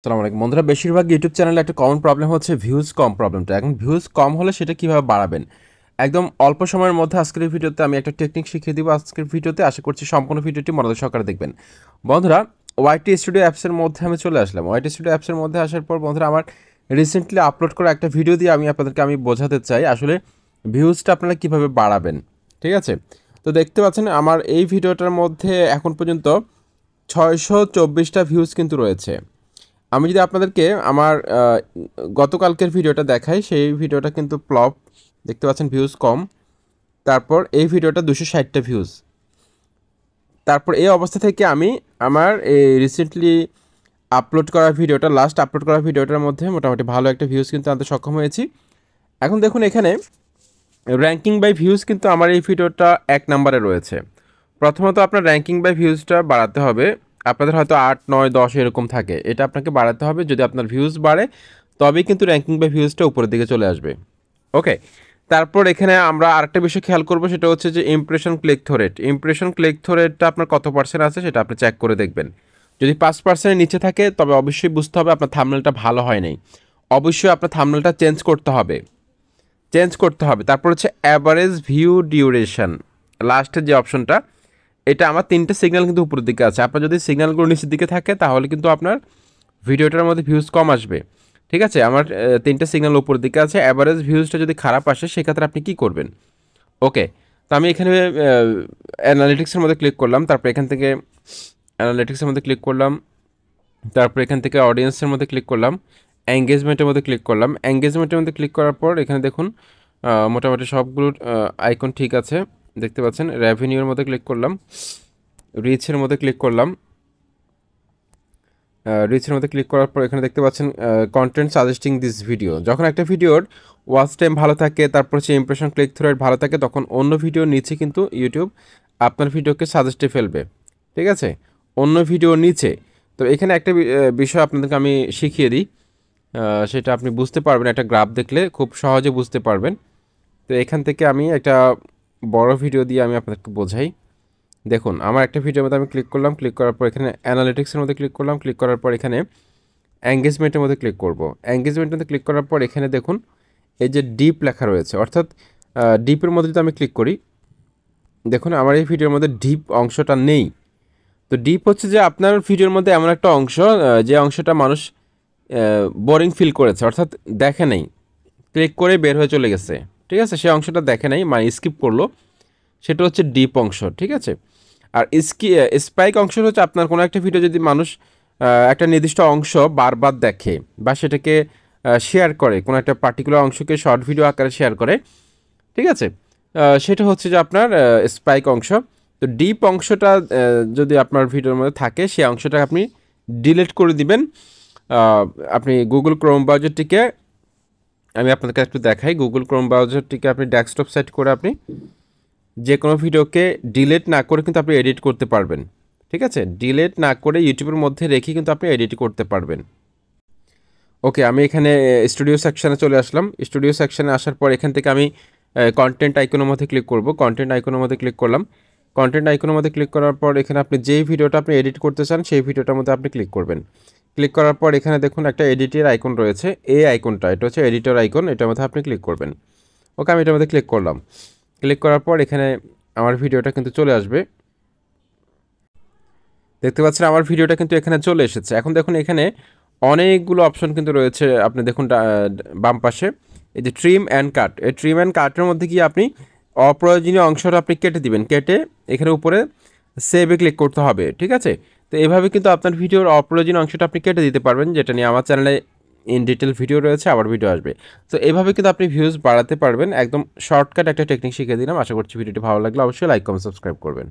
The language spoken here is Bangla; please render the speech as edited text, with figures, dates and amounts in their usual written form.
আসসালামু আলাইকুম বন্ধুরা, বেশিরভাগ ইউটিউব চ্যানেলে একটা কমন প্রবলেম হচ্ছে ভিউজ কম প্রবলেমটা। এখন ভিউজ কম হলে সেটা কিভাবে বাড়াবেন, একদম অল্প সময়ের মধ্যে আজকের এই ভিডিওতে আমি একটা টেকনিক শিখিয়ে দিব। আজকের ভিডিওতে আশা করছি সম্পূর্ণ ভিডিওটি মনোযোগ সহকারে দেখবেন। বন্ধুরা, ওয়াইটি স্টুডিও অ্যাপসের মধ্যে আমি চলে আসলাম। ওয়াইটি স্টুডিও অ্যাপসের মধ্যে আসার পর বন্ধুরা, আমার রিসেন্টলি আপলোড করা একটা ভিডিও দিয়ে আপনাদেরকে বোঝাতে চাই আসলে ভিউজটা আপনারা কিভাবে বাড়াবেন। ঠিক আছে, তো দেখতে পাচ্ছেন আমার এই ভিডিওটার মধ্যে এখন পর্যন্ত 624টা ভিউজ কিন্তু রয়েছে। আমি যদি আপনাদেরকে আমার গতকালকের ভিডিওটা দেখাই, সেই ভিডিওটা কিন্তু ফ্লপ, দেখতে পাচ্ছেন ভিউজ কম। তারপর এই ভিডিওটা 260টা ভিউজ। তারপর এই অবস্থা থেকে আমি আমার এই রিসেন্টলি আপলোড করা ভিডিওটা, লাস্ট আপলোড করা ভিডিওটার মধ্যে মোটামুটি ভালো একটা ভিউজ কিন্তু আনতে সক্ষম হয়েছি। এখন দেখুন এখানে র্যাঙ্কিং বাই ভিউজ কিন্তু আমার এই ভিডিওটা 1 নম্বরে রয়েছে। প্রথমত আপনার র্যাঙ্কিং বাই ভিউজটা বাড়াতে হবে। আপনাদের হয়তো 8, 9, 10 এরকম থাকে, এটা আপনাকে বাড়াতে হবে। যদি আপনার ভিউজ বাড়ে তবেই কিন্তু র্যাঙ্কিং বাই ভিউজটা উপরের দিকে চলে আসবে। ওকে, তারপর এখানে আমরা আরেকটা বিষয় খেয়াল করবো, সেটা হচ্ছে যে impression click through rate. Impression click through রেটটা আপনার কত পার্সেন্ট আছে সেটা আপনি চেক করে দেখবেন। যদি 5%-এর নিচে থাকে তবে অবশ্যই বুঝতে হবে আপনার থাম্বনেলটা ভালো হয় নাই। অবশ্যই আপনার থাম্বনেলটা চেঞ্জ করতে হবে। তারপর হচ্ছে অ্যাভারেজ ভিউ ডিউরেশন, লাস্টের যে অপশনটা, এটা আমার 3টে সিগন্যাল কিন্তু উপরের দিকে আছে। আপনার যদি সিগন্যালগুলো নিচের দিকে থাকে তাহলে কিন্তু আপনার ভিডিওটার মধ্যে ভিউজ কম আসবে। ঠিক আছে, আমার 3টে সিগন্যাল উপরের দিকে আছে। অ্যাভারেজ ভিউজটা যদি খারাপ আসে সেক্ষেত্রে আপনি কী করবেন? ওকে, তো আমি এখানে অ্যানালিটিক্সের মধ্যে ক্লিক করলাম। তারপর এখান থেকে অ্যানালিটিক্সের মধ্যে ক্লিক করলাম। তারপর এখান থেকে অডিয়েন্সের মধ্যে ক্লিক করলাম। এঙ্গেজমেন্টের মধ্যে ক্লিক করলাম। এঙ্গেজমেন্টের মধ্যে ক্লিক করার পর এখানে দেখুন মোটামুটি সবগুলোর আইকন ঠিক আছে, দেখতে পাচ্ছেন। রেভিনিউর মধ্যে ক্লিক করলাম, রিচের মধ্যে ক্লিক করলাম। রিচের মধ্যে ক্লিক করার পর এখানে দেখতে পাচ্ছেন কন্টেন্ট সাজেস্টিং দিস ভিডিও। যখন একটা ভিডিওর ওয়াচ টাইম ভালো থাকে, তারপর হচ্ছে ইমপ্রেশন ক্লিক থ্রু রেট ভালো থাকে, তখন অন্য ভিডিওর নিচে কিন্তু ইউটিউব আপনার ভিডিওকে সাজেস্টে ফেলবে। ঠিক আছে, অন্য ভিডিওর নিচে। তো এখানে একটা বিষয় আপনাদেরকে আমি শিখিয়ে দিই, সেটা আপনি বুঝতে পারবেন, একটা গ্রাফ দেখলে খুব সহজে বুঝতে পারবেন। তো এখান থেকে আমি একটা বড় ভিডিও দিয়ে আমি আপনাদেরকে বোঝাই। দেখুন, আমার একটা ভিডিওর মধ্যে আমি ক্লিক করলাম। ক্লিক করার পর এখানে অ্যানালিটিক্সের মধ্যে ক্লিক করলাম। ক্লিক করার পর এখানে এঙ্গেজমেন্টের মধ্যে ক্লিক করব। এঙ্গেজমেন্টের মধ্যে ক্লিক করার পর এখানে দেখুন এই যে ডিপ লেখা রয়েছে, অর্থাৎ ডিপের মধ্যে যদি আমি ক্লিক করি, দেখুন আমার এই ভিডিওর মধ্যে ডিপ অংশটা নেই। তো ডিপ হচ্ছে যে আপনার ভিডিওর মধ্যে এমন একটা অংশ, যে অংশটা মানুষ বোরিং ফিল করেছে, অর্থাৎ দেখে নেই, ক্লিক করে বের হয়ে চলে গেছে। ঠিক আছে, সেই অংশটা দেখে নাই, মানে স্কিপ করলো, সেটা হচ্ছে ডিপ অংশ। ঠিক আছে, আর স্পাইক অংশ হচ্ছে আপনার কোনো একটা ভিডিও যদি মানুষ একটা নির্দিষ্ট অংশ বারবার দেখে বা সেটাকে শেয়ার করে, কোনো একটা পার্টিকুলার অংশকে শর্ট ভিডিও আকারে শেয়ার করে, ঠিক আছে, সেটা হচ্ছে যে আপনার স্পাইক অংশ। তো ডিপ অংশটা যদি আপনার ভিডিওর মধ্যে থাকে, সেই অংশটা আপনি ডিলিট করে দিবেন। আপনি গুগল ক্রোম ব্রাউজারটিকে, আমি আপনাদেরকে একটু দেখাই, গুগল ক্রোম ব্রাউজারটিকে আপনি ডেস্কটপ সেট করে আপনি যে কোনো ভিডিওকে ডিলিট না করে কিন্তু আপনি এডিট করতে পারবেন। ঠিক আছে, ডিলিট না করে ইউটিউবের মধ্যে রেখে কিন্তু আপনি এডিট করতে পারবেন। ওকে, আমি এখানে স্টুডিও সেকশানে চলে আসলাম। স্টুডিও সেকশানে আসার পর এখান থেকে আমি কন্টেন্ট আইকনের মধ্যে ক্লিক করব। কন্টেন্ট আইকনের মধ্যে ক্লিক করলাম। কন্টেন্ট আইকনের মধ্যে ক্লিক করার পর এখানে আপনি যেই ভিডিওটা আপনি এডিট করতে চান সেই ভিডিওটার মধ্যে আপনি ক্লিক করবেন। ক্লিক করার পর এখানে দেখুন একটা এডিটের আইকন রয়েছে, এই আইকনটা, এটা হচ্ছে এডিটর আইকন, এটার মধ্যে আপনি ক্লিক করবেন। ওকে, আমি এটার মধ্যে ক্লিক করলাম। ক্লিক করার পর এখানে আমার ভিডিওটা কিন্তু চলে আসবে। দেখতে পাচ্ছেন আমার ভিডিওটা কিন্তু এখানে চলে এসেছে। এখন দেখুন এখানে অনেকগুলো অপশন কিন্তু রয়েছে। আপনি দেখুন বাম পাশে এই যে ট্রিম অ্যান্ড কাট, এই ট্রিম অ্যান্ড কাটের মধ্যে গিয়ে আপনি অপ্রয়োজনীয় অংশটা আপনি কেটে দিবেন। কেটে এখানে উপরে সেভে ক্লিক করতে হবে। ঠিক আছে, তো এভাবে কিন্তু আপনার ভিডিওর অপ্রয়োজনীয় অংশটা আপনি কেটে দিতে পারবেন, যেটা নিয়ে আমার চ্যানেলে ইন ডিটেল ভিডিও রয়েছে, আবার ভিডিও আসবে। তো এভাবে কিন্তু আপনি ভিউজ বাড়াতে পারবেন। একদম শর্টকাট একটা টেকনিক শিখিয়ে দিলাম। আশা করছি ভিডিওটি ভালো লাগলে অবশ্যই লাইক কমেন্ট সাবস্ক্রাইব করবেন।